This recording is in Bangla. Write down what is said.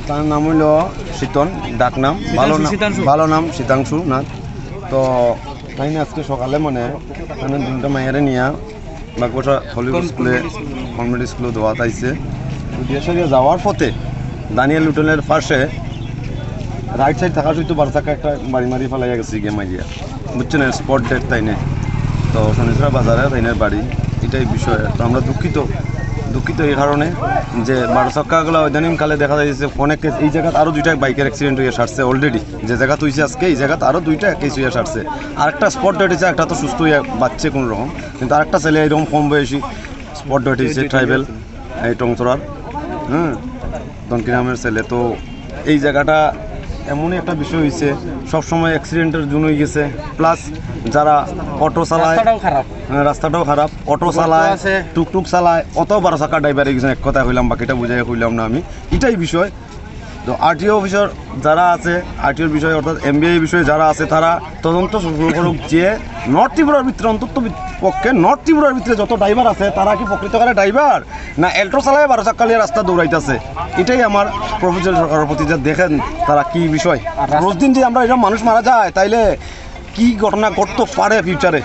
তার নাম হইল শীতন, ডাক নাম ভালো নাম শীতাংশু নাথ। তো তাই না আজকে সকালে মানে দুটা মাইয়ারে নিয়ে বাগবাসা হলিউড স্কুলে কনভেন্ট স্কুলে দেওয়া তাইছে। দেশে যাওয়ার পথে দানিয়েল লুটনের পাশে রাইট সাইড থাকার সহিত বারচাকা একটা বাড়ি মারি ফেলাইয়া গেছে গিয়ে মাইয়া, বুঝছেন, স্পট ডেট তাইনে। তো শনিচরা বাজারে তাইনের বাড়ি, এটাই বিষয়। তো আমরা দুঃখিত এই কারণে যে বারচাকাগুলো ইদানিংকালে দেখা যাচ্ছে অনেক, এই জায়গাতে আরও দুইটা বাইকের অ্যাক্সিডেন্ট হয়ে সারছে অলরেডি। যে জায়গা তুইছে আজকে এই জায়গাতে আরও দুইটা কেস হয়ে সারছে। আরেকটা স্পট ডেট হয়েছে, একটা তো সুস্থ হয়ে বাচ্চে কোনো রকম, কিন্তু আরেকটা ছেলে এরকম কম বয়সী স্পট ডেট হয়েছে ট্রাইবেল এই টংচরার দনকিরামের ছেলে। তো এই জায়গাটা এমনই একটা বিষয় হয়েছে, সবসময় অ্যাক্সিডেন্টের জন্য হয়ে গেছে। প্লাস যারা অটো চালায়, রাস্তাটাও খারাপ, অটো চালায়, টুকটুক চালায়, অত বারো চাকা ড্রাইভার গেছেন, এক কথা হইলাম, বাকিটা বুঝাই হইলাম না আমি। এটাই বিষয়। তো আরটিও অফিসার যারা আছে, আরটিওর বিষয়ে অর্থাৎ এমবিআই বিষয়ে যারা আছে, তারা তদন্ত শুরু করুক যে নর্থ ত্রিপুরার ভিতরে, অন্তত পক্ষে নর্থ ত্রিপুরার ভিতরে যত ড্রাইভার আছে তারা কি প্রকৃতকারে ড্রাইভার না এল্ট্রো চালায় বারো চাক্কা নিয়ে রাস্তা দৌড়াইতেছে। এটাই আমার প্রফেসর সরকারের প্রতি যে দেখেন তারা কি বিষয়। রোজ দিন যে আমরা এরকম মানুষ মারা যায়, তাইলে কি ঘটনা ঘটতে পারে ফিউচারে।